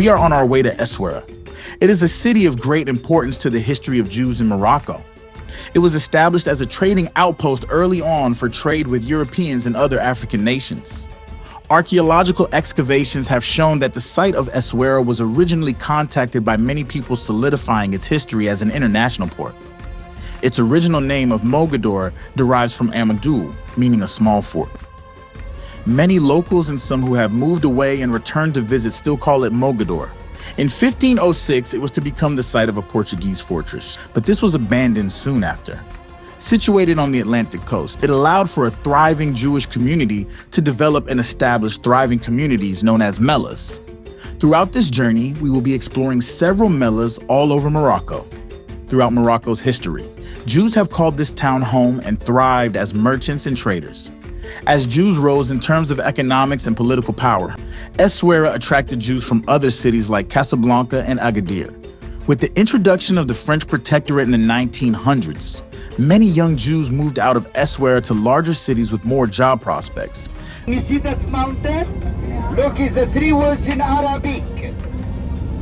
we are on our way to Essaouira. It is a city of great importance to the history of Jews in Morocco. It was established as a trading outpost early on for trade with Europeans and other African nations. Archaeological excavations have shown that the site of Essaouira was originally contacted by many people, solidifying its history as an international port. Its original name of Mogador derives from Amadou, meaning a small fort. Many locals and some who have moved away and returned to visit still call it Mogador. In 1506, it was to become the site of a Portuguese fortress, but this was abandoned soon after. Situated on the Atlantic coast, it allowed for a thriving Jewish community to develop and establish thriving communities known as mellas. Throughout this journey, we will be exploring several mellas all over Morocco. Throughout Morocco's history, Jews have called this town home and thrived as merchants and traders. As Jews rose in terms of economics and political power, Essaouira attracted Jews from other cities like Casablanca and Agadir. With the introduction of the French protectorate in the 1900s, many young Jews moved out of Essaouira to larger cities with more job prospects. You see that mountain? Look, it's the 3 words in Arabic.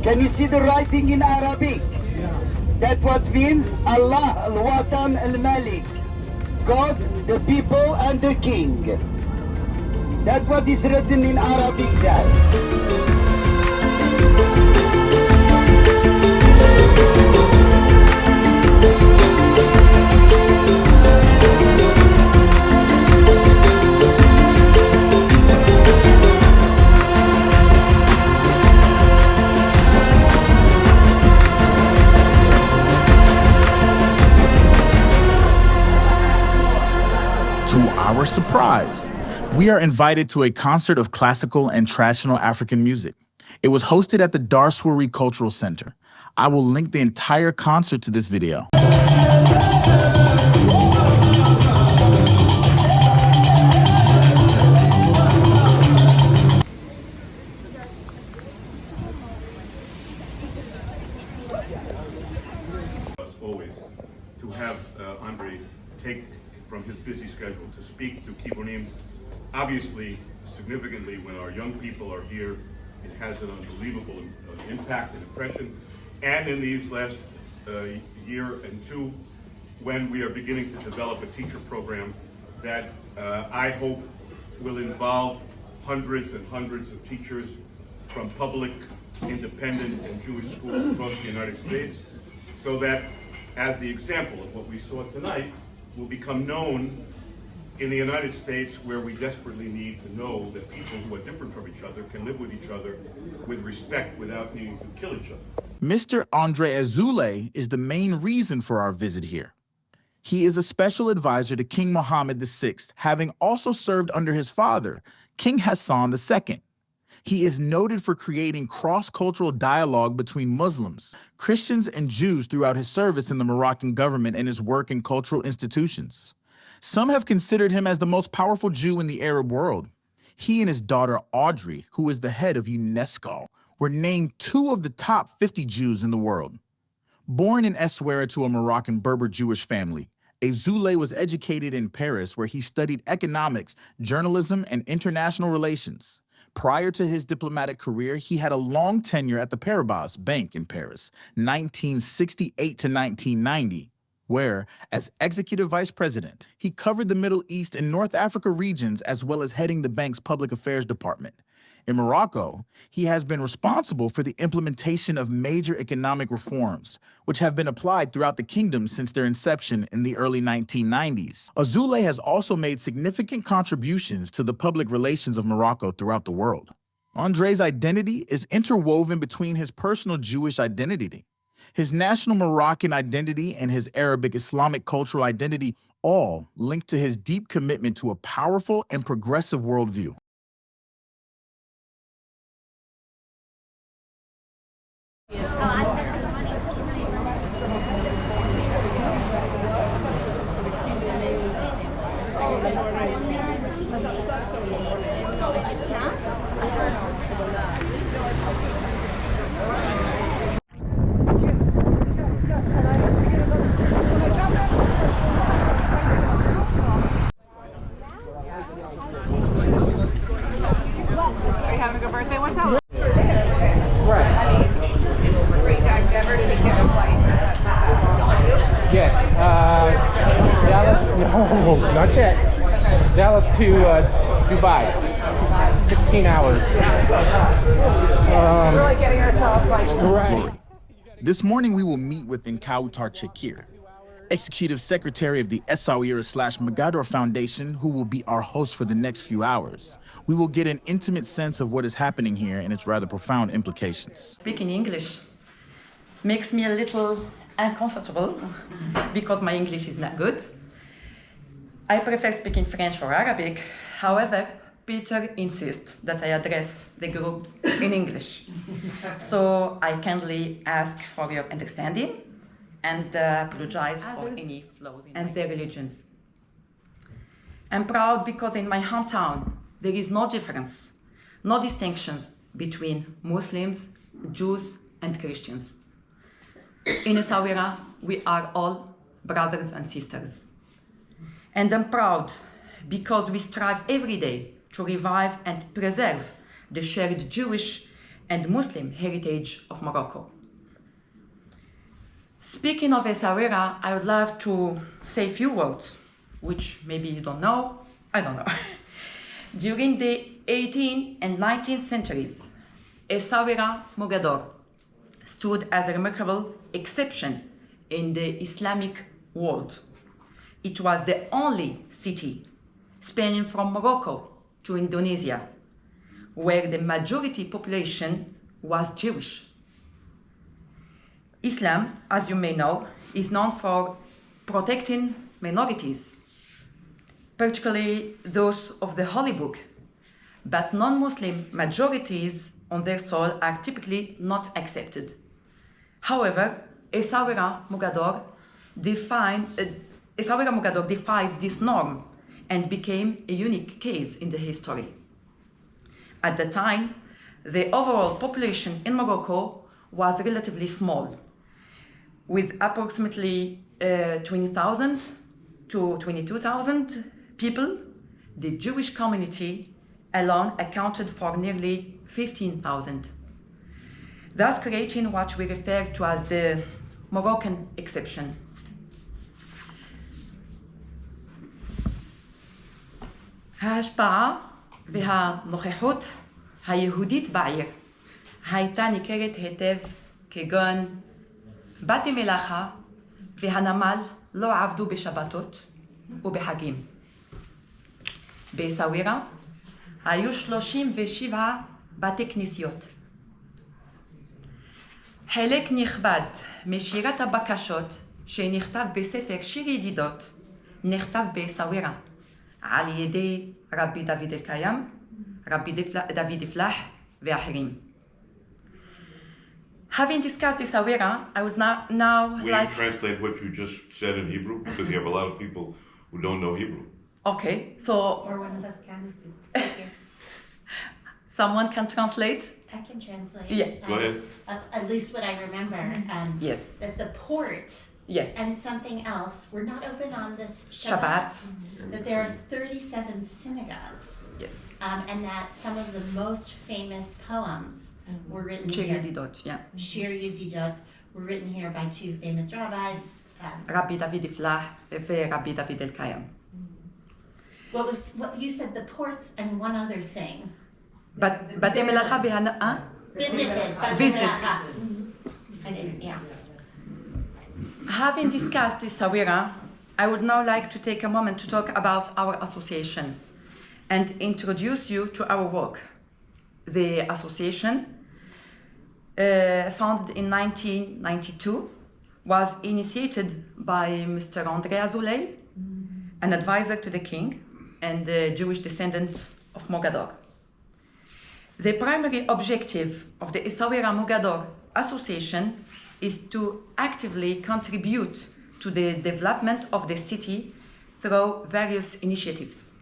Can you see the writing in Arabic? That what means Allah al-Watan al-Malik. God, the people, and the king. That's what is written in Arabic there. To our surprise, we are invited to a concert of classical and traditional African music. It was hosted at the Darsouri Cultural Center. I will link the entire concert to this video. Always to have Andre take from his busy schedule to speak to Kibbunim. Obviously, significantly, when our young people are here, it has an unbelievable impact and impression. And in these last year and two, when we are beginning to develop a teacher program that I hope will involve hundreds and hundreds of teachers from public, independent, and Jewish schools across the United States, so that, as the example of what we saw tonight, will become known in the United States, where we desperately need to know that people who are different from each other can live with each other with respect without needing to kill each other. Mr. Andre Azoulay is the main reason for our visit here. He is a special advisor to King Mohammed VI, having also served under his father, King Hassan II. He is noted for creating cross-cultural dialogue between Muslims, Christians, and Jews throughout his service in the Moroccan government and his work in cultural institutions. Some have considered him as the most powerful Jew in the Arab world. He and his daughter Audrey, who is the head of UNESCO, were named 2 of the top 50 Jews in the world. Born in Essaouira to a Moroccan Berber Jewish family, Azoulay was educated in Paris, where he studied economics, journalism, and international relations. Prior to his diplomatic career, he had a long tenure at the Paribas Bank in Paris, 1968 to 1990, where, as executive vice president, he covered the Middle East and North Africa regions, as well as heading the bank's public affairs department. In Morocco, he has been responsible for the implementation of major economic reforms, which have been applied throughout the kingdom since their inception in the early 1990s. Azoulay has also made significant contributions to the public relations of Morocco throughout the world. Andre's identity is interwoven between his personal Jewish identity, his national Moroccan identity, and his Arabic Islamic cultural identity, all linked to his deep commitment to a powerful and progressive worldview. Are you having a good birthday? What's up? Right. No, not yet. Dallas to Dubai. 16 hours. Really getting ourselves like Glory. This morning we will meet with Nkautar Chekir, Executive Secretary of the Essaouira/Mogador Foundation, who will be our host for the next few hours. We will get an intimate sense of what is happening here and its rather profound implications. Speaking English makes me a little uncomfortable because my English is not good. I prefer speaking French or Arabic. However, Peter insists that I address the group in English. So I kindly ask for your understanding and apologize for any flaws in their religions. I'm proud because in my hometown, there is no difference, no distinctions between Muslims, Jews, and Christians. In Essaouira, we are all brothers and sisters. And I'm proud because we strive every day to revive and preserve the shared Jewish and Muslim heritage of Morocco. Speaking of Essaouira, I would love to say a few words, which maybe you don't know, I don't know. During the 18th and 19th centuries, Essaouira Mogador stood as a remarkable exception in the Islamic world. It was the only city spanning from Morocco to Indonesia, where the majority population was Jewish. Islam, as you may know, is known for protecting minorities, particularly those of the Holy Book, but non-Muslim majorities on their soil are typically not accepted. However, Essaouira Mogador defied this norm and became a unique case in the history. At the time, the overall population in Morocco was relatively small, with approximately 20,000 to 22,000 people. The Jewish community alone accounted for nearly 15,000, thus creating what we refer to as the Moroccan exception. ההשפעה והנוכחות היהודית בעיר הייתה ניכרת היטב, כגון בתי מלאכה והנמל לא עבדו בשבתות ובחגים. באסאווירה היו 37 בתי כנסיות. חלק נכבד משירת הבקשות שנכתב בספר שיר ידידות נכתב באסאווירה על ידי רבי דוד אלקיים, רבי דוד פלח ואחרים. Having discussed Essaouira, I would now Will like... you translate what you just said in Hebrew? Because you have a lot of people who don't know Hebrew. Okay, so... Or one of us can. Someone can translate? I can translate. Yeah. Go ahead. At least what I remember. Yes. That the port Yeah. and something else were not open on this Shabbat. That there are 37 synagogues. Yes. And that some of the most famous poems were written Shir here. Yedidot, yeah. Shir Yedidot were written here by two famous rabbis. Rabbi David Flah ורבי דוד אלקיים. What you said, the ports and one other thing. בתי מלאכה והנאה? Businesses. Business. I didn't, yeah. Having discussed Essaouira, I would now like to take a moment to talk about our association and introduce you to our work. The association, founded in 1992, was initiated by Mr. André Azoulay, an advisor to the king and a Jewish descendant of Mogador. The primary objective of the Essaouira Mogador Association is to actively contribute to the development of the city through various initiatives.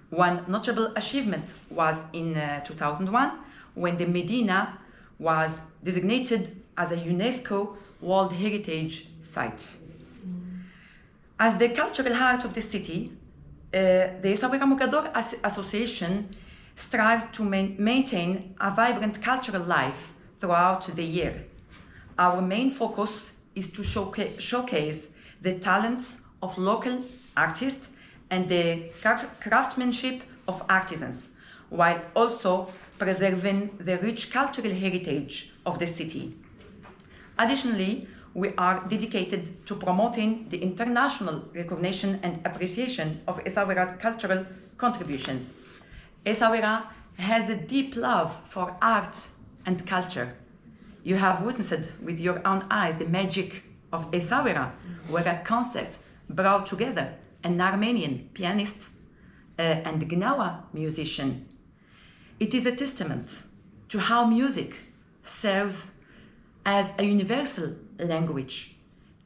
One notable achievement was in 2001, when the Medina was designated as a UNESCO World Heritage Site. As the cultural heart of the city, the Essaouira Mogador Association strives to maintain a vibrant cultural life throughout the year. Our main focus is to showcase the talents of local artists and the craftsmanship of artisans, while also preserving the rich cultural heritage of the city. Additionally, we are dedicated to promoting the international recognition and appreciation of Essaouira's cultural contributions. Essaouira has a deep love for art and culture. You have witnessed with your own eyes the magic of Essaouira, where a concert brought together an Armenian pianist and Gnawa musician. It is a testament to how music serves as a universal language,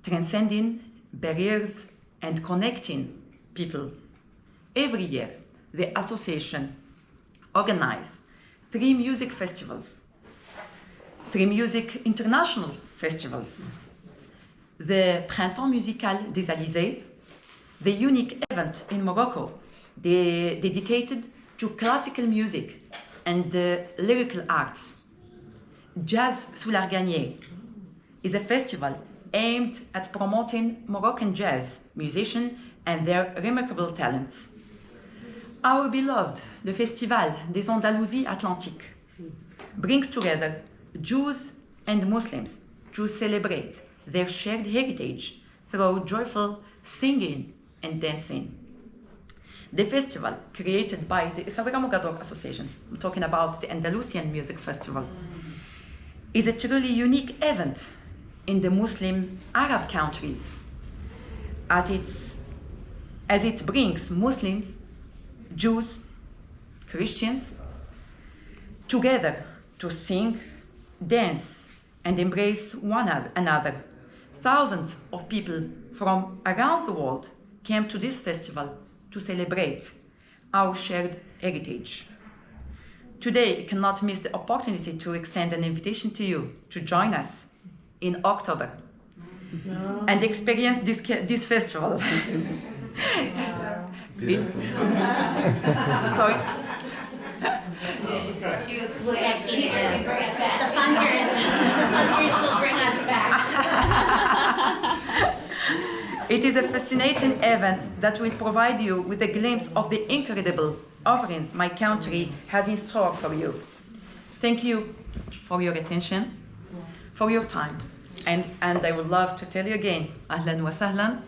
transcending barriers and connecting people. Every year, the association organizes 3 music festivals, 3 music international festivals, the Printemps Musical des Alizés, the unique event in Morocco dedicated to classical music and lyrical arts. Jazz sous l'Arganier is a festival aimed at promoting Moroccan jazz musicians and their remarkable talents. Our beloved, le Festival des Andalousies Atlantiques, brings together Jews and Muslims to celebrate their shared heritage through joyful singing and dancing. The festival, created by the Essaouira Mogador Association, I'm talking about the Andalusian Music Festival, is a truly unique event in the Muslim Arab countries, as it brings Muslims, Jews, Christians together to sing, dance, and embrace one another. Thousands of people from around the world came to this festival to celebrate our shared heritage. Today, you cannot miss the opportunity to extend an invitation to you to join us in October and experience this festival. Sorry? We'll get here. The funders will bring us back. It is a fascinating event that will provide you with a glimpse of the incredible offerings my country has in store for you. Thank you for your attention, for your time. And I would love to tell you again, Ahlan wa sahlan,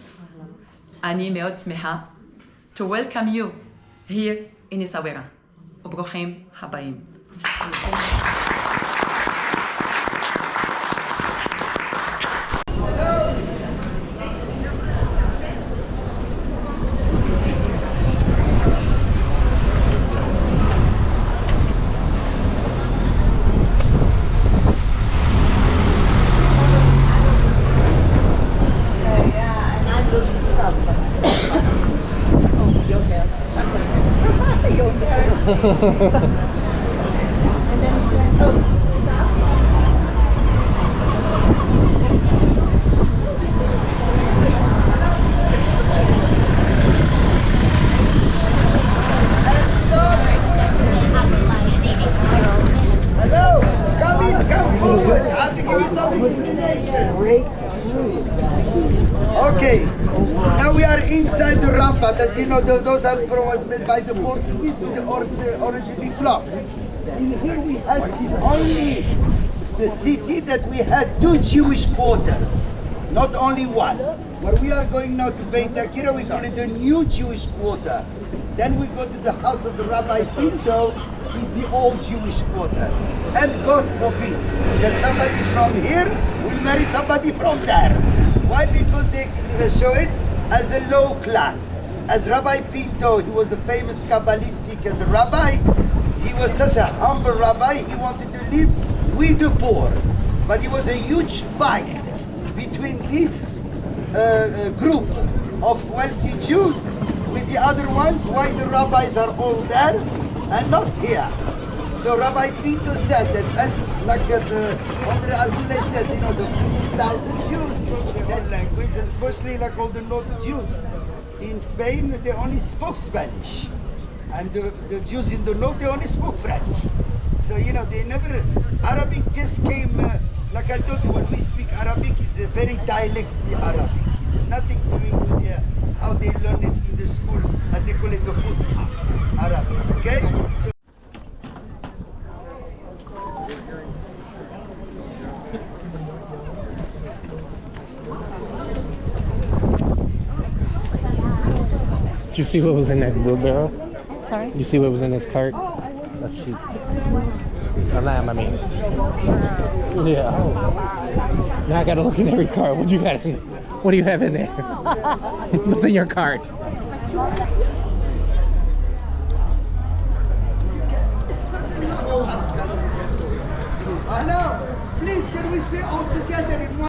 Ani meod smeha, to welcome you here in Essaouira. Ubrochim habayim. Hello, come forward. I have to give you some explanation. Okay, now we are inside the rampart. As you know, those are was made by the Portuguese with the originally block. In here we had is only the city that we had 2 Jewish quarters, not only one. Where we are going now to Bayt Dakira, we call it the new Jewish quarter. Then we go to the house of the Rabbi Pinto, is the old Jewish quarter. And God forbid that somebody from here will marry somebody from there. Why? Because they show it as a low class. As Rabbi Pinto, he was the famous Kabbalistic and the rabbi, he was such a humble rabbi, he wanted to live with the poor. But it was a huge fight between this group of wealthy Jews with the other ones, why the rabbis are all there and not here. So Rabbi Pinto said that, as like Andre Azoulay said, you know, of 60,000 Jews, they had language, and especially like all the North Jews in Spain, they only spoke Spanish. And the Jews in the North, they only spoke French. So, you know, they never, Arabic just came, like I told you, when we speak Arabic, it's a very dialectly Arabic. It's nothing doing with how they learn it in the school, as they call it the Fusha Arabic. Okay? So Did you see what was in that wheelbarrow? Sorry? You see what was in this cart? A sheep. A lamb, I mean. Yeah. Now I gotta look in every cart. What do you got in? What do you have in there? What's in your cart? hello, please can we sit all together in one?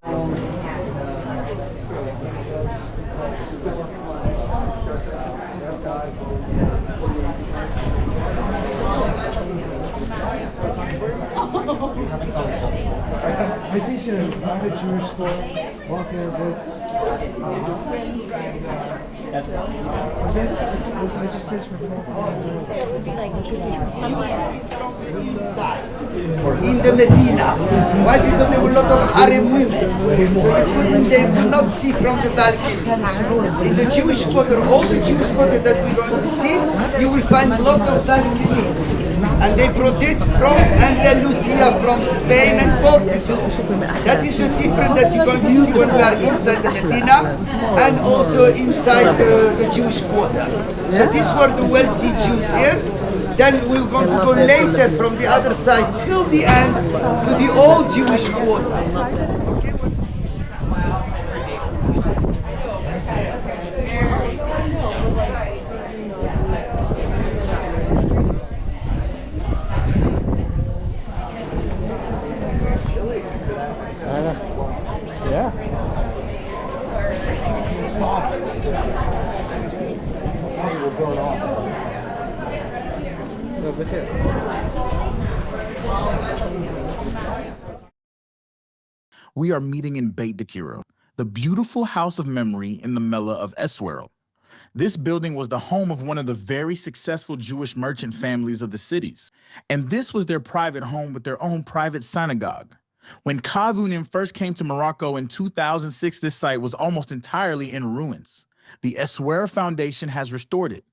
I teach in a private Jewish school, Los Angeles. I just finished my In the Medina. Why? Because there were a lot of harem women. So they could not see from the balcony. In the Jewish quarter, all the Jewish quarter that we're going to see, you will find a lot of balconies. And they brought it from Andalusia, from Spain and Portugal. That is the difference that you're going to see when we are inside the Medina and also inside the Jewish quarter. So these were the wealthy Jews here. Then we're going to go later from the other side till the end to the old Jewish quarters. Okay? Yeah. Look at We are meeting in Bayt Dakira, the beautiful house of memory in the Mellah of Essaouira. This building was the home of one of the very successful Jewish merchant families of the cities, and this was their private home with their own private synagogue. When Kavunim first came to Morocco in 2006, this site was almost entirely in ruins. The Essaouira Foundation has restored it,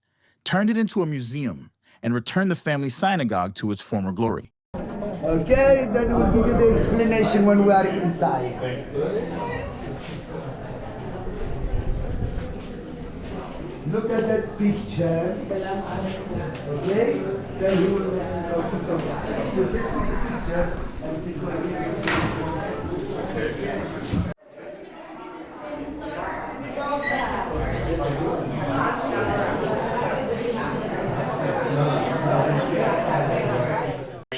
turned it into a museum, and returned the family synagogue to its former glory. Okay, then we'll give you the explanation when we are inside. Look at that picture. Okay? Then he will let you know. So this is the picture. And this will give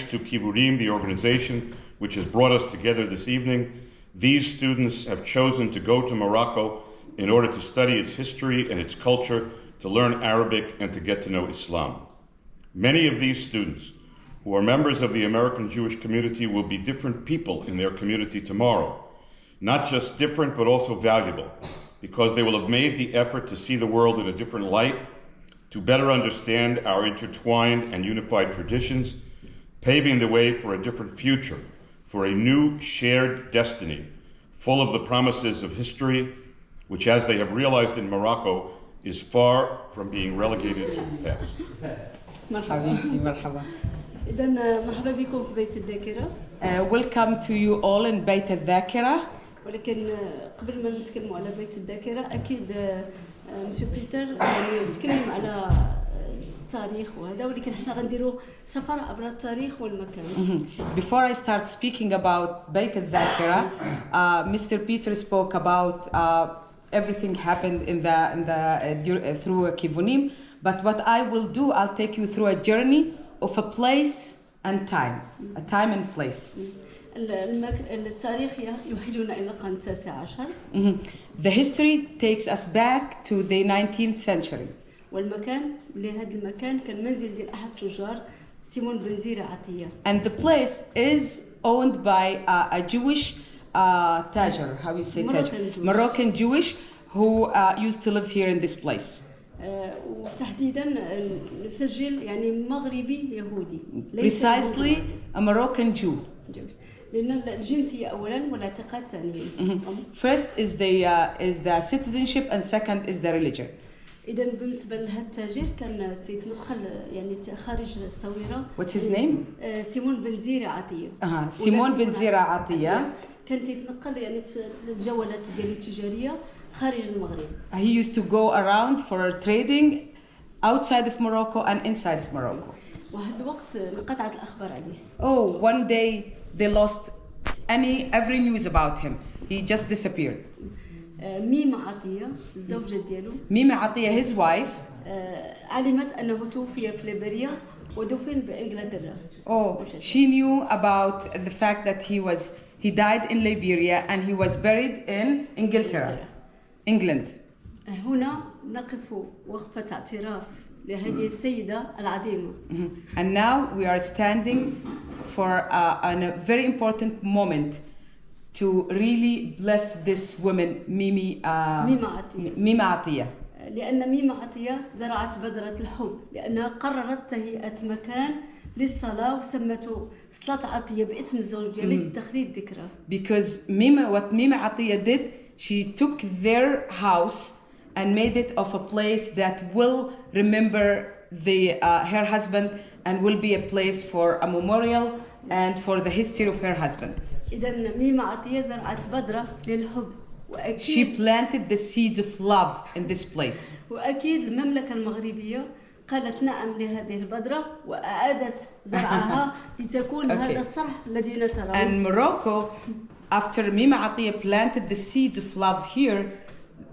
To Kivurim, the organization which has brought us together this evening, these students have chosen to go to Morocco in order to study its history and its culture, to learn Arabic and to get to know Islam. Many of these students, who are members of the American Jewish community, will be different people in their community tomorrow. Not just different, but also valuable, because they will have made the effort to see the world in a different light, to better understand our intertwined and unified traditions, paving the way for a different future, for a new shared destiny, full of the promises of history, which, as they have realized in Morocco, is far from being relegated to the past. Welcome to you all in Bayt Dakira. ولكن قبل ما نتكلموا على بيت الذاكرة أكيد مسيو بيتر يعني نتكلم على التاريخ وهذا ولكن احنا غنديروا سفر عبر التاريخ والمكان. Before I start speaking about Bayt Dakira, Mr. Peter spoke about everything happened through Kivunim, but what I will do, I'll take you through a journey of a place and time, a time and place. التاريخ يحيلنا إلى القرن التاسع عشر. The history takes us back to the 19th century. والمكان لهذا المكان كان منزل ديال أحد تجار سيمون بن زيرة عطية. And the place is owned by a Jewish Tajer, how you say Tajer? Moroccan Jewish who used to live here in this place. وتحديدا نسجل يعني مغربي يهودي. Precisely a Moroccan Jew. لأن الجنسية أولاً والاعتقاد ثانياً. First is the citizenship and second is the religion. إذا بالنسبة لهذا التاجر كان تيتنقل يعني خارج الصويرة. What's his name? سيمون بن زيرة عطية. سيمون بن زيرة عطية. كان تيتنقل يعني في الجولات ديالو التجارية خارج المغرب. He used to go around for trading outside of Morocco and inside of Morocco. وهذا الوقت انقطعت الأخبار عليه. Oh, one day they lost every news about him. He just disappeared. ميمة عطية الزوجة ديالو. ميمة عطية his wife. علمت أنه توفي في ليبيريا ودفن بإنجلترا. Oh, she knew about the fact that he died in Liberia and he was buried in England. هنا نقف وقفة اعتراف لهذه السيدة العظيمة. And now we are standing for a very important moment to really bless this woman, ميمة عطية. لأن ميمة عطية زرعت بذرة الحب لأنها قررت تهيئة مكان للصلاة وسمته صلاة عطية باسم الزوج ديالها لتخليد ذكرى. Because what ميمة عطية did, she took their house and made it of a place that will remember her husband and will be a place for a memorial and for the history of her husband. إذا ميمة عطية زرعت بذرة للحب. She planted the seeds of love in this place. وأكيد المملكة المغربية قالت نعم لهذه البذرة وأعادت زرعها لتكون هذا الصرح الذي نتراه. And Morocco, after Mima Atiya planted the seeds of love here,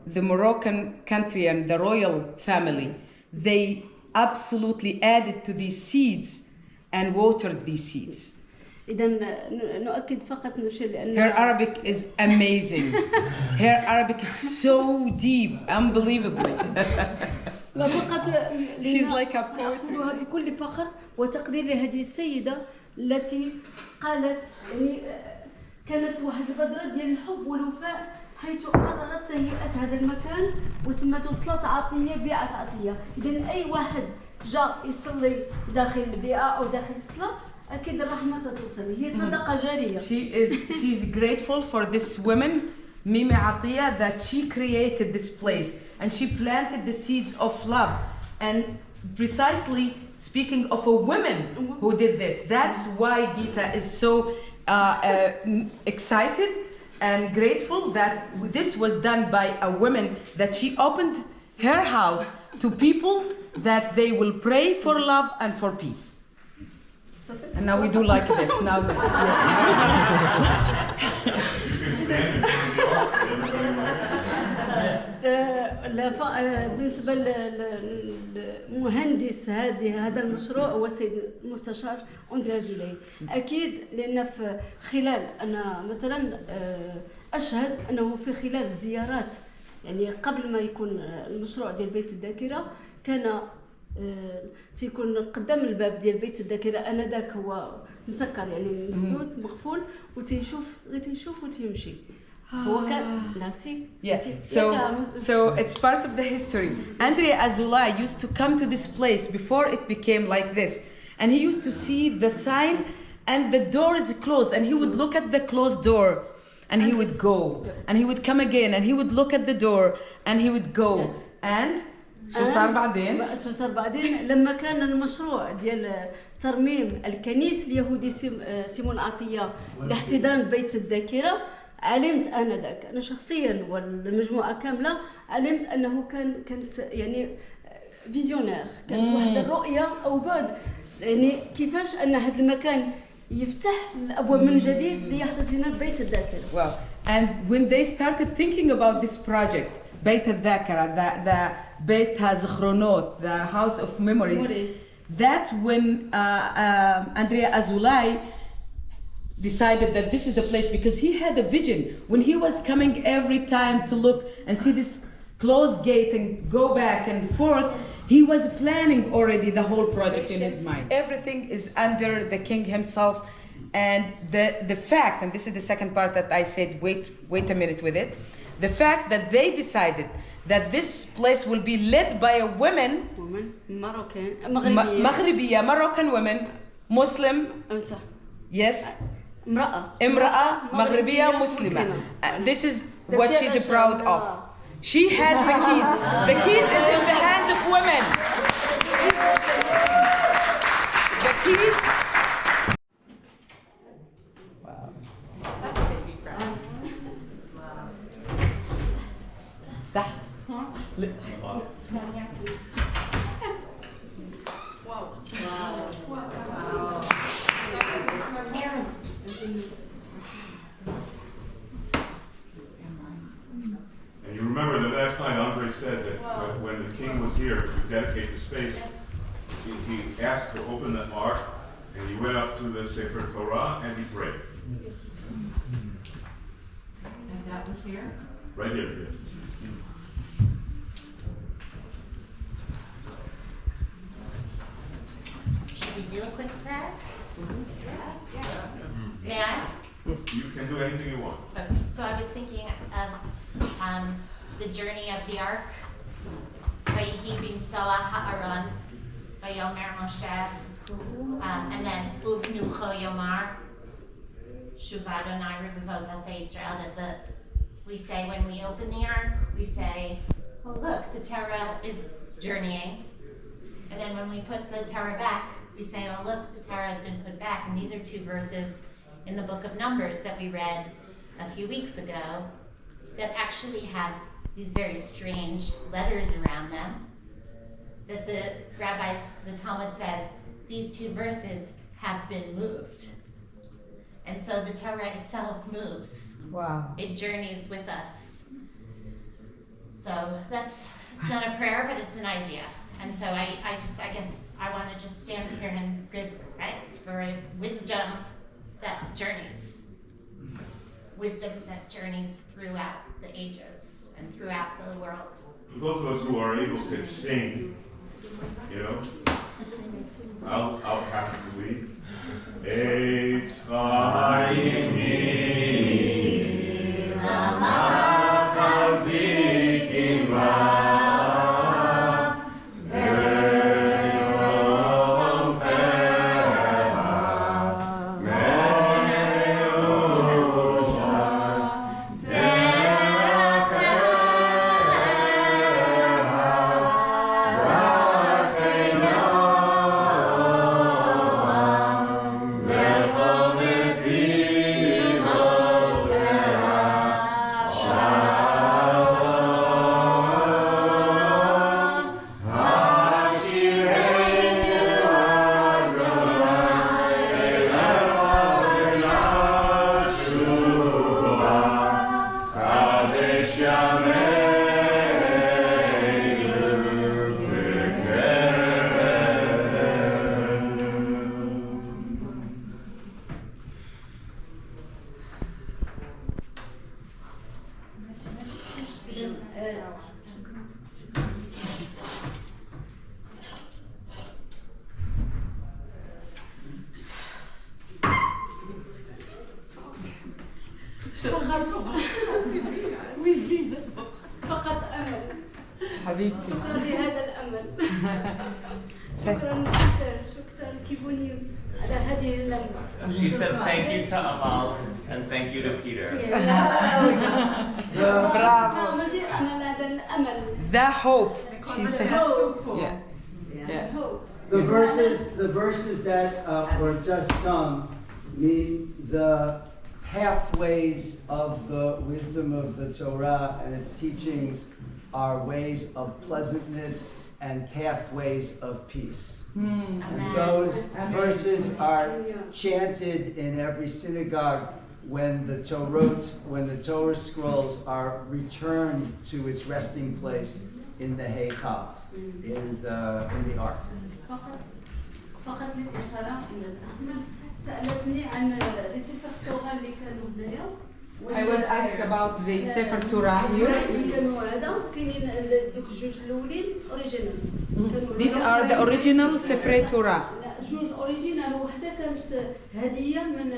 the Moroccan country and the royal family, they absolutely added to these seeds and watered these seeds. إذا نؤكد فقط نشير لأن Her Arabic is amazing. Her Arabic is so deep, unbelievably. لا فقط She's like a poet. أقولها بكل فخر وتقدير لهذه السيدة التي قالت يعني كانت واحد البذرة ديال الحب والوفاء حيث قررت تهيئة هذا المكان وسمته صلاة عطية بيعة عطية. إذا أي واحد جاء يصلي داخل البيئة أو داخل الصلاة أكيد الرحمة توصل. هي صدقة جارية. She's grateful for this woman, Mimi Atiya, that she created this place and she planted the seeds of love. And precisely speaking of a woman who did this, that's why Gita is so excited and grateful that this was done by a woman, that she opened her house to people that they will pray for love and for peace. And now we do like this. Now this. بالنسبة للمهندس هذا المشروع هو السيد المستشار أزولاي. أكيد لأن في خلال أنا مثلا أشهد أنه في خلال الزيارات يعني قبل ما يكون المشروع ديال بيت الذاكرة كان تيكون قدام الباب ديال بيت الذاكرة آنذاك هو مسكر يعني مسدود مقفول وتيشوف وتيمشي. هو كان ناسي. Yeah. So it's part of the history. Andrea Azoulay used to come to this place before it became like this, and he used to see the sign, and the door is closed, and he would look at the closed door, and he would go, and he would come again, and he would look at the door, and he would go, and شو صار بعدين لما كان المشروع ديال ترميم الكنيس اليهودي سيمون عطية لاحتضان بيت الذاكرة علمت آنذاك أنا شخصيا والمجموعة كاملة علمت أنه كانت يعني فيزيونير كانت واحدة الرؤية أو بعد يعني كيفاش أن هذا المكان يفتح الأبواب من جديد ليحتضن بيت الذاكرة. Well, and when they started thinking about this project, Bayt Dakira, the Bayt Zikronot, the House of Memories, that's when Andrea Azoulay decided that this is the place, because he had a vision when he was coming every time to look and see this closed gate and go back and forth. He was planning already the whole project in his mind. Everything is under the king himself, and the fact, and this is the second part that I said, wait a minute with it, the fact that they decided that this place will be led by a woman, Moroccan women, Muslim, yes, امرأة مغربية مسلمة. This is what she's proud of. She has the keys. The keys is in the hands of women. The keys. تحت. And you remember that last night Andre said that when the king was here to dedicate the space, he asked to open the ark, and he went up to the Sefer Torah and he prayed. And that was here? Right here, yes. Should we do a quick prayer? May I? Yes. You can do anything you want. Okay, so I was thinking of the journey of the ark. Vayihi bin Soa ha'aron, Vayomer Moshe, and then Uvnucho Yomar, Shuva Adonai Ribavot Alfei Israel. That we say when we open the ark, we say, "Oh look, the Torah is journeying," and then when we put the Torah back, we say, "Oh look, the Torah has been put back." And these are two verses in the book of Numbers that we read a few weeks ago that actually have these very strange letters around them, that the rabbis, the Talmud says, these two verses have been moved. And so the Torah itself moves. Wow. It journeys with us. So it's not a prayer, but it's an idea. And so I guess I want to just stand here and give thanks for a wisdom that journeys. Wisdom that journeys throughout the ages and throughout the world. For those of us who are able to sing, you know, I'll have to lead. Eitz Chaimi Lama Chazikim Ba حبيبتي. شكرا لهذا الأمل. شكرا كيفونيم على هذه اللمة. She said thank you to Amal and thank you to Peter. Bravo. ماشي أمل هذا الأمل. The hope. She said. Hope. Yeah. Yeah. The verses that were just sung mean the pathways of the wisdom of the Torah and its teachings are ways of pleasantness and pathways of peace. And those verses are chanted in every synagogue when the Torah scrolls are returned to its resting place in the Heichal, in the ark. فقط للإشارة أن أحمد سألتني عن سفر التوراة اللي كانوا هنايا. I was asked about the Sefer Torah here. كانوا هذا كاينين دوك الجوج الأولين أوريجينال. These are the original Sefer Torah. لا جوج أوريجينال وحدة كانت هدية من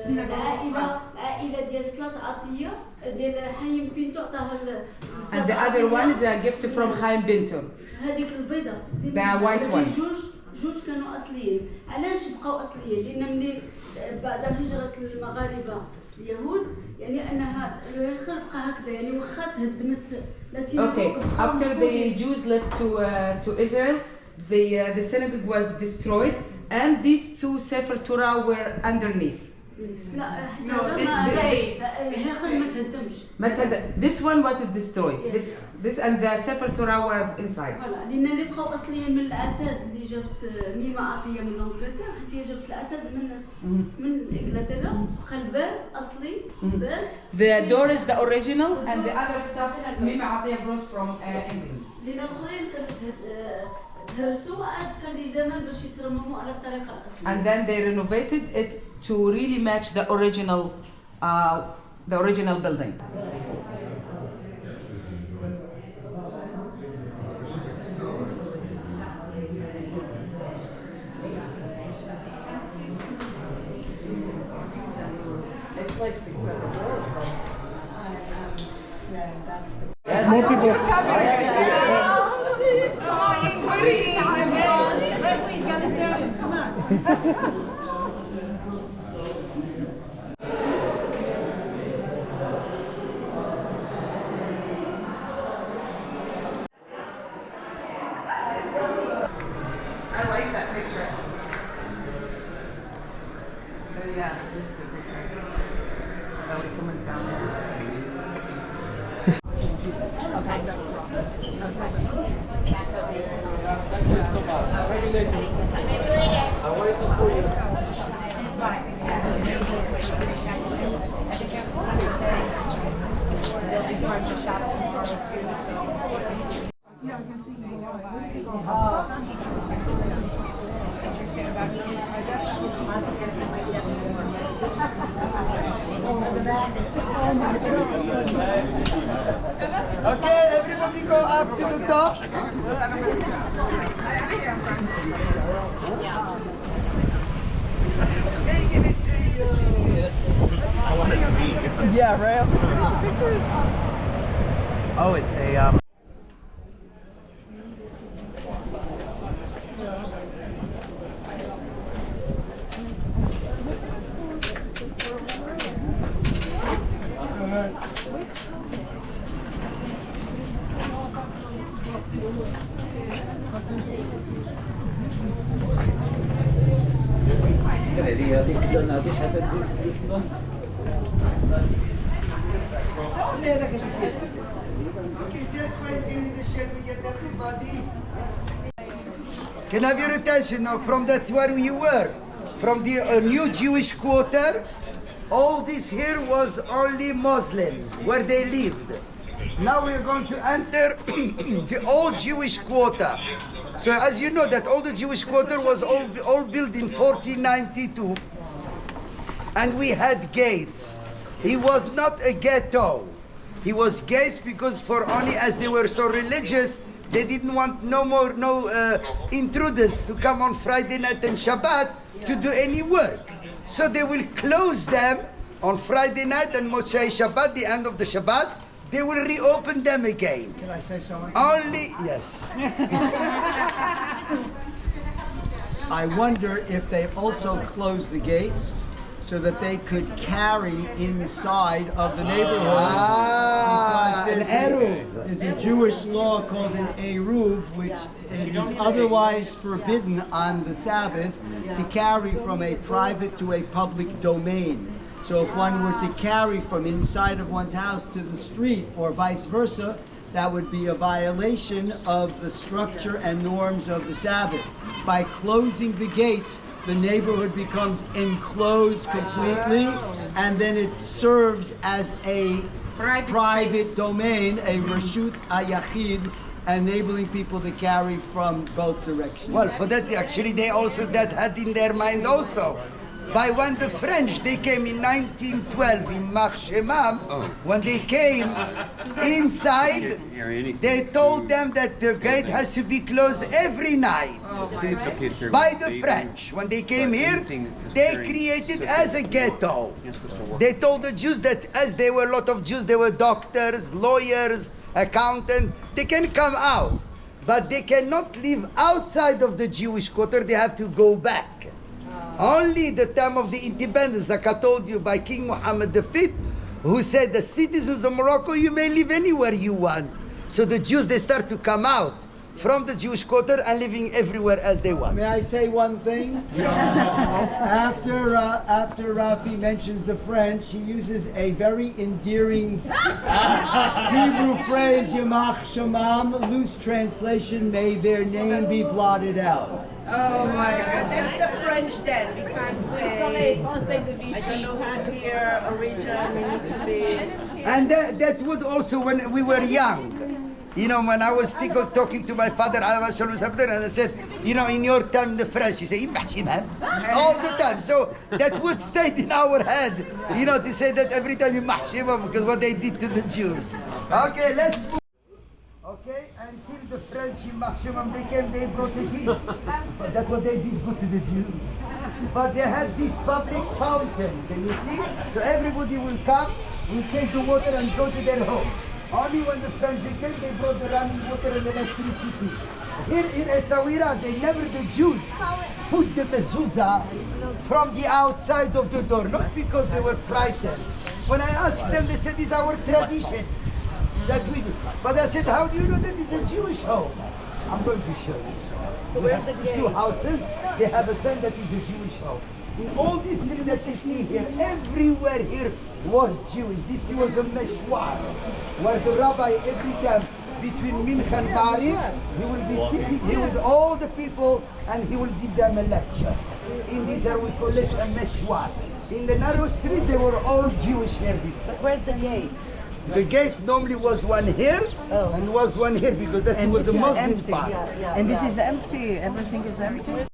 العائلة ديال سلاط عطية ديال حيم بنتو عطاها And the other one is a gift from Chaim Binto. هذيك البيضة. The white one. جوج كانوا اصليين. علاش بقاو اصليين؟ لان منين بعد هجره المغاربه اليهود يعني انها الهيكل بقى هكذا يعني واخا تهدمت لا Okay, after the Jews left to Israel, the synagogue was destroyed, and these two Sefer Torah were underneath. لا الهيكل ما تهدمش. This one was destroyed. This and the Sefer Torah was inside. فوالا لان اللي بقاو اصليين من العتاد اللي جابت ميمه عطيه من انجلترا، حيت هي جابت العتاد من انجلترا، بقى الباب اصلي باب. The door is the original, and the other stuff ميمه عطيه brought from England. لان الاخرين كانوا تهرسوا عاد كان لي زمان باش يترمموا على الطريقه الاصليه. And then they renovated it to really match the original building. It's like the that's the More people. Come on, you sweetie. Red wing egalitarian. Come on. I like that picture. Oh yeah, this is a good picture. Oh wait, someone's down there. Okay, everybody go up to the top. Okay, give it to you. I want to see. Yeah, right. Pictures. Oh, it's a Okay, just wait in the shed to get everybody. Can I have your attention now from that where we were? From the new Jewish quarter, all this here was only Muslims, where they lived. Now we're going to enter the old Jewish quarter. So as you know, that old Jewish quarter was all built in 1492. And we had gates. He was not a ghetto. He was gates because for only as they were so religious, they didn't want no intruders to come on Friday night and Shabbat to do any work. So they will close them on Friday night and Motzei Shabbat, the end of the Shabbat. They will reopen them again. Can I say something? Only, yes. I wonder if they also closed the gates so that they could carry inside of the neighborhood. Because there's a Jewish law called an Eruv, which it is otherwise forbidden on the Sabbath to carry from a private to a public domain. So if one were to carry from inside of one's house to the street or vice versa, that would be a violation of the structure and norms of the Sabbath. By closing the gates, the neighborhood becomes enclosed completely, and then it serves as a private domain, a reshut ayachid, enabling people to carry from both directions. Well, for that, actually, they also that had in their mind also. By when the French, they came in 1912 in Marchemam, when they came inside, they told them that the gate has to be closed every night. By the French. When they came here, they created as a ghetto. They told the Jews that as there were a lot of Jews, there were doctors, lawyers, accountants, they can come out. but they cannot live outside of the Jewish quarter. They have to go back. Only the time of the independence, like I told you, by King Mohammed V, who said the citizens of Morocco, you may live anywhere you want. So the Jews, they start to come out from the Jewish quarter and living everywhere as they want. May I say one thing? After Rafi mentions the French, he uses a very endearing Hebrew phrase, Yamach Shamam, loose translation, may their name be blotted out. Oh my God, that's the French then. We can't say, I don't know who's here, origin, we need to be. And that would also, when we were young, you know, when I was still talking to my father, I was and I said, you know, in your time, the French, he said, all the time. So that would stay in our head, you know, to say that every time, because what they did to the Jews. Okay, let's move. Okay, until the French they came, they brought it in. But that's what they did good to the Jews. But they had this public fountain, can you see? So everybody will come, will take the water and go to their home. Only when the French came, they brought the running water and electricity. Here in Essaouira, the Jews put the mezuzah from the outside of the door, not because they were frightened. When I asked them, they said, this is our tradition that we do. But I said, how do you know that it's a Jewish home? I'm going to show you. So we have the two houses, they have a sign that is a Jewish home. In all these things that you see here, everywhere here was Jewish. This was a meshwar, where the rabbi every time between Mincha and Ma'ariv, he will be sitting here with all the people and he will give them a lecture. In this area we call it a meshwar. In the narrow street they were all Jewish here before. But where's the gate? The gate normally was one here and was one here because that was the Muslim part. And this is empty, everything is empty?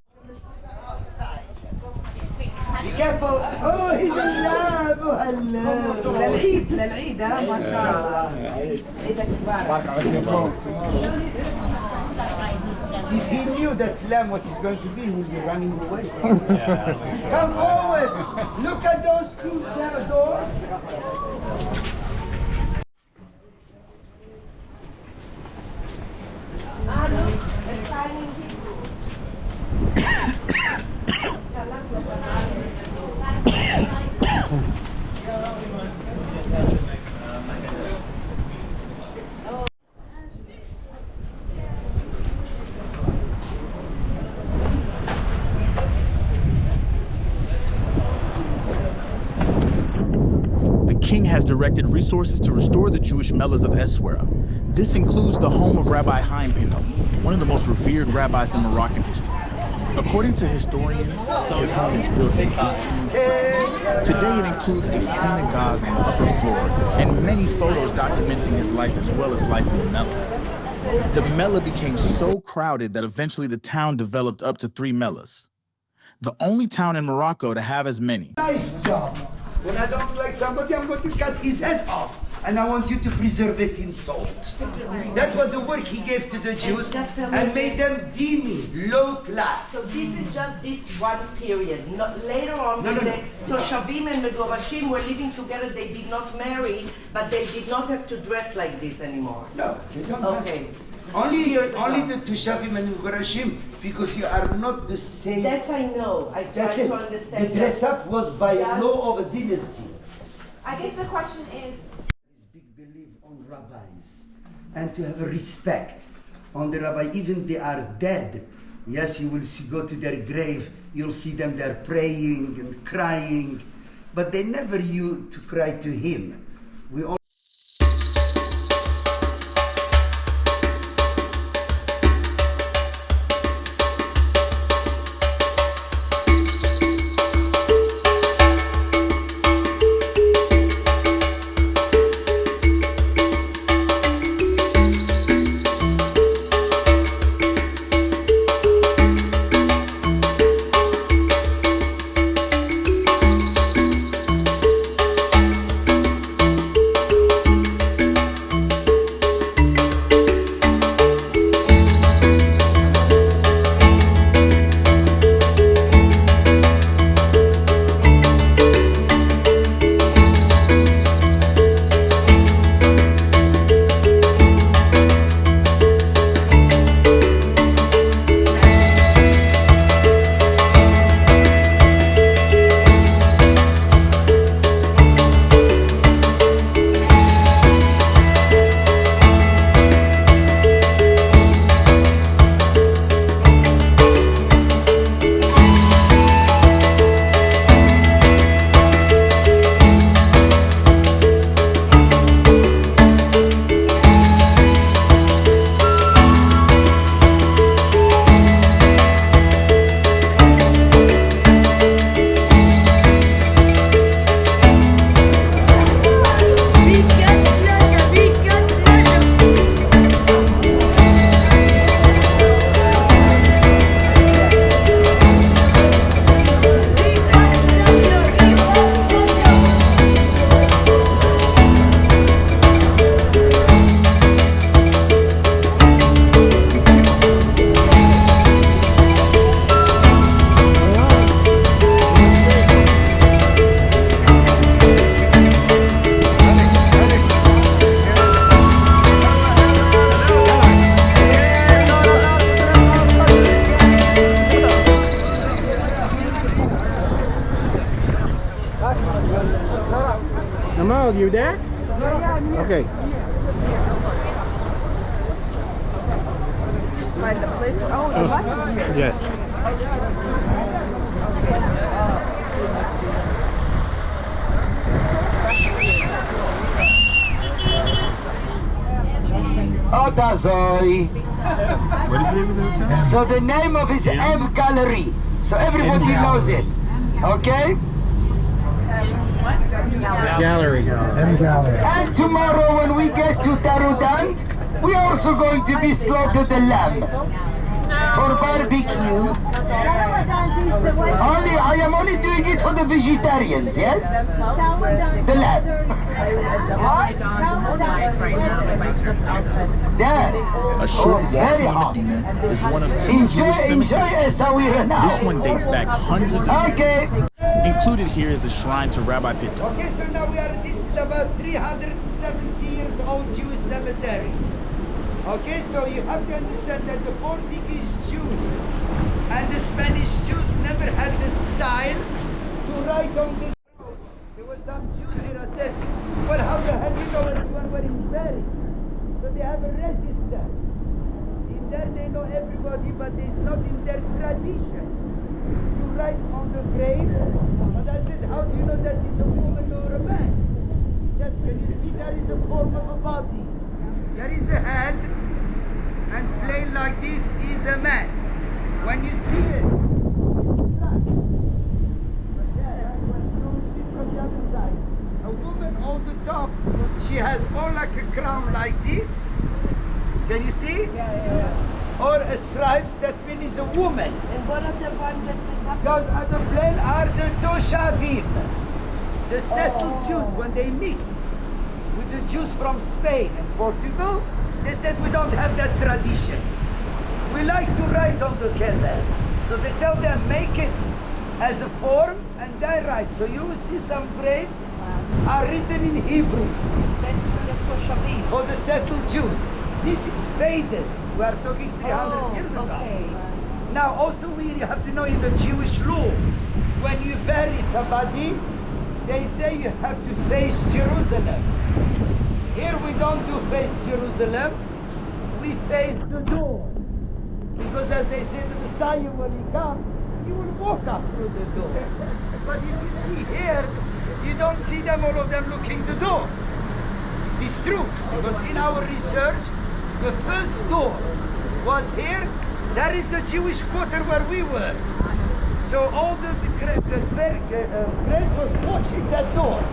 Be careful. Oh, he's alive. Oh, hello. للعيد ما شاء الله. عيدك مبارك. If he knew that lamb what is going to be, he would be running away. Come forward. Look at those two doors. The king has directed resources to restore the Jewish Mellahs of Essaouira. This includes the home of Rabbi Haim Pinho, one of the most revered rabbis in Moroccan history. According to historians, his home was built in 1860. Today it includes a synagogue on the upper floor and many photos documenting his life as well as life in the Mellah. The Mellah became so crowded that eventually the town developed up to 3 Mellahs. The only town in Morocco to have as many. Nice job. When I don't like somebody, I'm going to cut his head off. And I want you to preserve it in salt. That's what the work he gave to the Jews and made them dhimmi, low class. So this is just this one period. Not, later on, when the Toshavim and Megorashim were living together, they did not marry, but they did not have to dress like this anymore. No, they don't. Okay. Only the Toshavim and Megorashim, because you are not the same. That I know. I try to understand. The dress up was by law of a dynasty. I guess the question is, On rabbis and to have a respect on the rabbi, even they are dead. Yes, you will see, go to their grave, you'll see them there praying and crying, but they never used to cry to him. We all of you there? Okay. Find the place. Oh, the bus is here. Yes. Azoulay. What is the name of the hotel? So the name of his M Gallery. So everybody knows it. Okay? Gallery. And tomorrow when we get to Darudant, we are also going to be slaughtered the lamb for barbecue. I am only doing it for the vegetarians, yes? The lamb. There. A short It's walk very from hot. Medina is one of two Enjoy Jewish cemeteries. Essaouira now. This one dates back hundreds of Okay. years. Included here is a shrine to Rabbi Pitta. Okay, so now this is about 370 years old Jewish cemetery. Okay, so you have to understand that the Portuguese Jews and the Spanish Jews never had the style to write on the road. There were some Jews here that said, well, how the hell you know which one where he's buried? So they have a register. In there they know everybody, but it's not in their tradition to write on the grave. But I said, how do you know that it's a woman or a man? He said, can you see there is a form of a body? There is a head, and plain like this is a man. When you see it, it's black. But yeah, when you see from the other side, a woman on the top, she has all like a crown like this. Can you see? Yeah. Or a stripes, that means it's a woman. And one of the ones that Those other plain are the Toshavim, the settled Jews. When they mixed with the Jews from Spain and Portugal, they said we don't have that tradition. We like to write on the kever. So they tell them make it as a form and they write. So you will see some graves are written in Hebrew. That's for the Toshavim. For the settled Jews. This is faded. We are talking 300 years ago. Okay. Now also we have to know in the Jewish law, when you bury somebody, they say you have to face Jerusalem. Here we don't do face Jerusalem, we face the door. Because as they say, the Messiah when he comes, he will walk up through the door. But if you see here, you don't see them, all of them looking the door. It is true, because in our research, the first door was here. That is the Jewish quarter where we were. So all the graves was watching that door.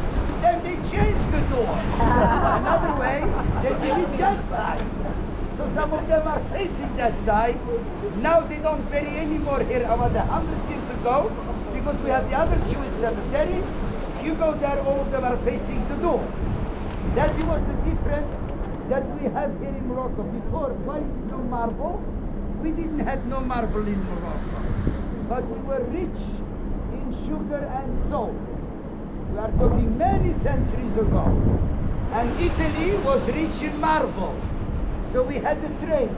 Then they changed the door. Another way, they did it that side. So some of them are facing that side. Now they don't bury anymore here about 100 years ago, because we have the other Jewish cemetery. If you go there, all of them are facing the door. That was the difference that we have here in Morocco. Before, why no marble? We didn't have no marble in Morocco, but we were rich in sugar and salt. We are talking many centuries ago. And Italy was rich in marble. So we had a trade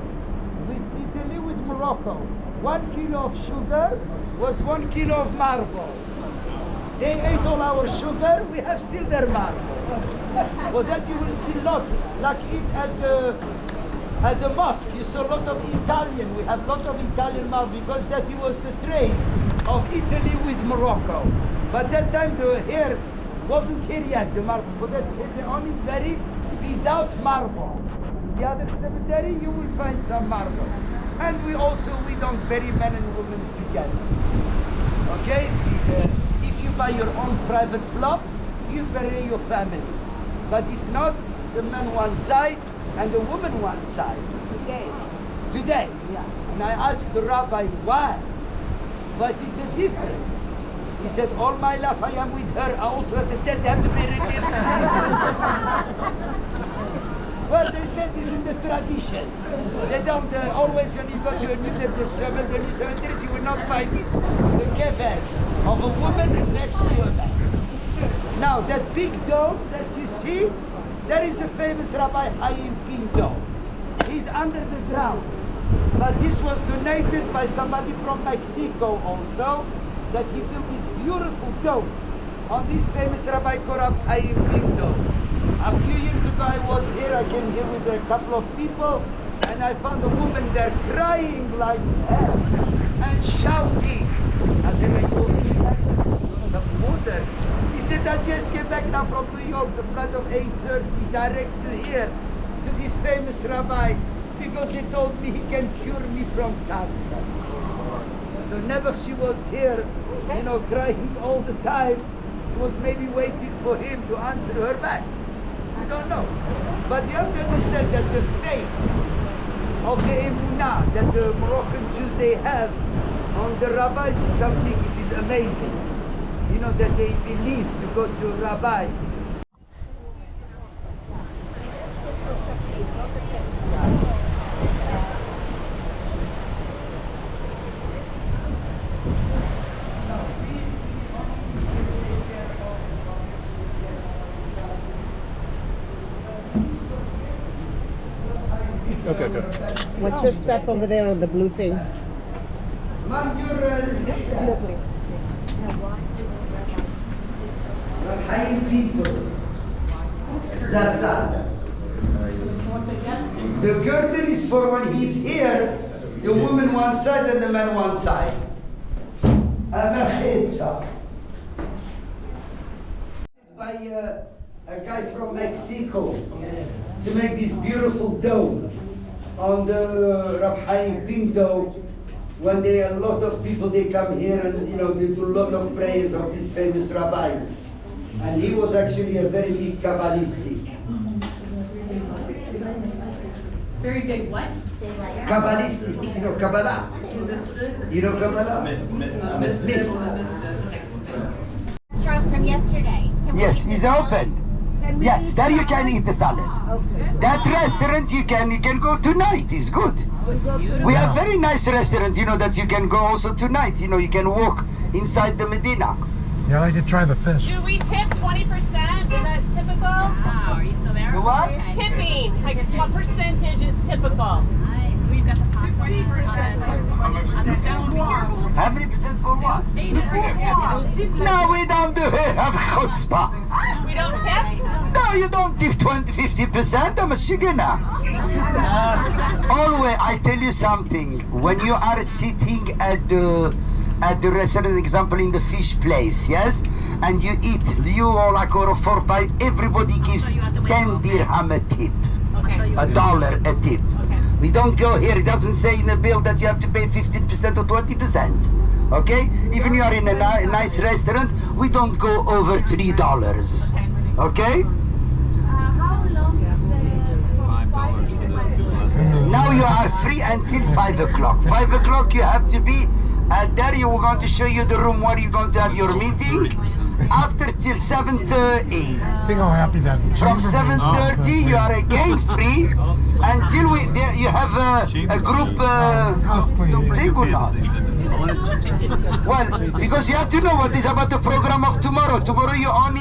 with Italy, with Morocco. 1 kilo of sugar was 1 kilo of marble. They ate all our sugar, we have still their marble. For that you will see a lot, like at the mosque, you saw a lot of Italian. We have a lot of Italian marble because that was the trade of Italy with Morocco. But that time the hair wasn't here yet, the marble. For that they only buried without marble. In the other cemetery you will find some marble. And we don't bury men and women together. Okay? If you buy your own private plot, you bury your family. But if not, the man one side and the woman one side. Today. Yeah. And I asked the rabbi why. But it's a difference. He said, all my life I am with her. I also at the dead have to be revealed. Well, they said this in the tradition. They don't always when you go to a new cemetery, you will not find the kever of a woman next to a man. Now, that big dome that you see, that is the famous Rabbi Chaim Pinto. He's under the ground. But this was donated by somebody from Mexico also, that he built this beautiful dome. on this famous Rabbi Korab Hayim Pinto. A few years ago I was here, I came here with a couple of people, and I found a woman there crying like hell and shouting. I said, are you okay? Some water. He said, I just came back now from New York, the flight of 8:30, direct to here, to this famous rabbi, because he told me he can cure me from cancer. So never she was here, you know, crying all the time. He was maybe waiting for him to answer her back. We don't know. But you have to understand that the faith of the emunah that the Moroccan Jews they have on the rabbis is something, it is amazing. You know, that they believe to go to a rabbi. Okay, good. What's your step over there on the blue thing? The curtain is for when he's here, the woman one side and the man one side. By a guy from Mexico to make this beautiful dome on the Rab Haim Pinto. When there are a lot of people, they come here and you know they do a lot of prayers of this famous rabbi. And he was actually a very big Kabbalistic. Very big what? Kabbalistic, you know Kabbalah. You know Kabbalah? Mystic. Restaurant from yesterday. Yes, it's open. Yes, there you can eat the salad. That restaurant you can go tonight. It's good. We have very nice restaurant, you know, that you can go also tonight. You know, you can walk inside the Medina. Yeah, I like to try the fish. Do we tip 20%? Is that typical? Wow, are you still there? The what? Tipping. Like what percentage is typical? Nice. We've got the pasta. 20%. How many percent for what? No, we don't do it. Have chutzpah. We don't tip? No, you don't tip 50%. I'm a shigana. Always, I tell you something. When you are sitting at the restaurant, example in the fish place, yes, and you eat, you or like or 4 or 5, everybody gives 10 dirham a tip, $1 a tip. We don't go here. It doesn't say in the bill that you have to pay 15% or 20%. Okay? Even you are in a nice restaurant, we don't go over $3. Okay? How long is the Now you are free until 5 o'clock. 5 o'clock you have to be there. You are going to show you the room where you're going to have your meeting. After till 7:30. Think how happy that. From 7:30 you are again free until you have a group thing or not? Well, because you have to know what is about the program of tomorrow. Tomorrow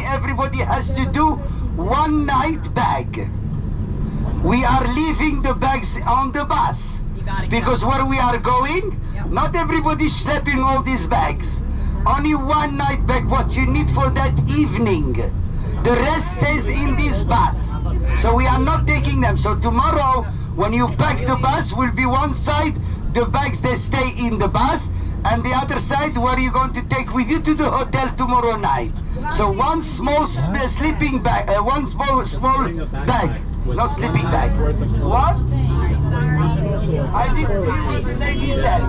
everybody has to do one night bag. We are leaving the bags on the bus because where we are going, not everybody is schlepping all these bags. Only one night bag, what you need for that evening. The rest stays in this bus. So we are not taking them. So tomorrow, when you pack the bus, will be one side, the bags they stay in the bus, and the other side where you're going to take with you to the hotel tomorrow night. So one small sleeping bag, one small bag, not sleeping bag. What? I didn't hear what the lady said.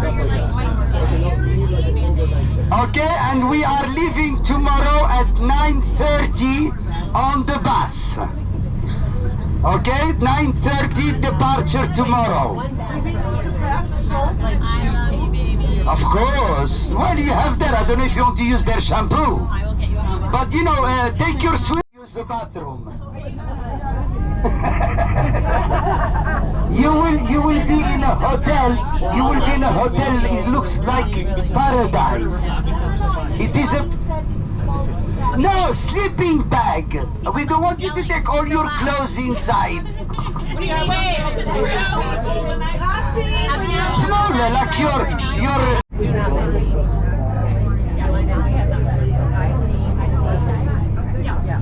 Okay, and we are leaving tomorrow at 9:30 on the bus. Okay, 9:30 departure tomorrow. Of course. Well, you have there. I don't know if you want to use their shampoo. But you know, take your swim. Use the bathroom. You will be in a hotel. You will be in a hotel. It looks like paradise. It is a no sleeping bag. We don't want you to take all your clothes inside. Smaller, like your.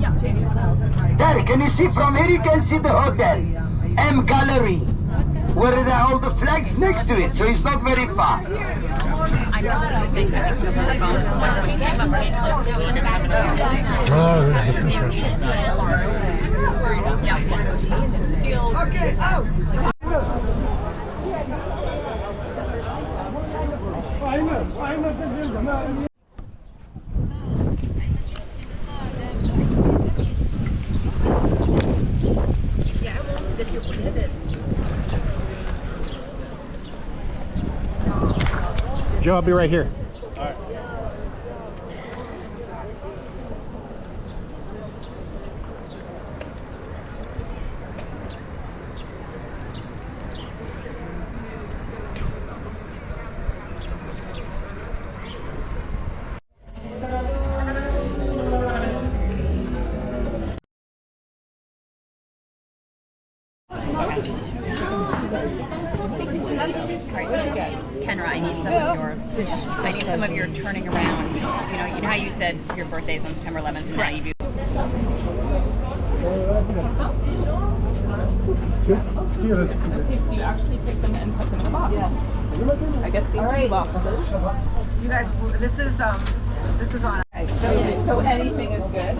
There, can you see from here? You can see the hotel, M Gallery, where there are all the flags next to it, so it's not very far. Oh, there's the fish restaurant. Okay, out. Joe, I'll be right here. Kenra, I need some of your turning around. You know how you said your birthday's on September 11th, and now you do. Okay, so you actually pick them and put them in a box. Yes. I guess these are boxes. You guys, this is on. So anything is good.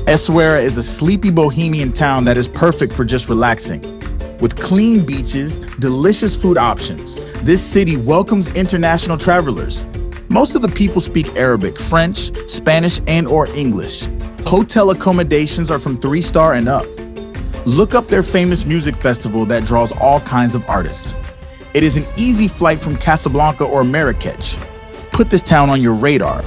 Essaouira is a sleepy bohemian town that is perfect for just relaxing. With clean beaches, delicious food options, this city welcomes international travelers. Most of the people speak Arabic, French, Spanish, and/or English. Hotel accommodations are from 3-star and up. Look up their famous music festival that draws all kinds of artists. It is an easy flight from Casablanca or Marrakech. Put this town on your radar.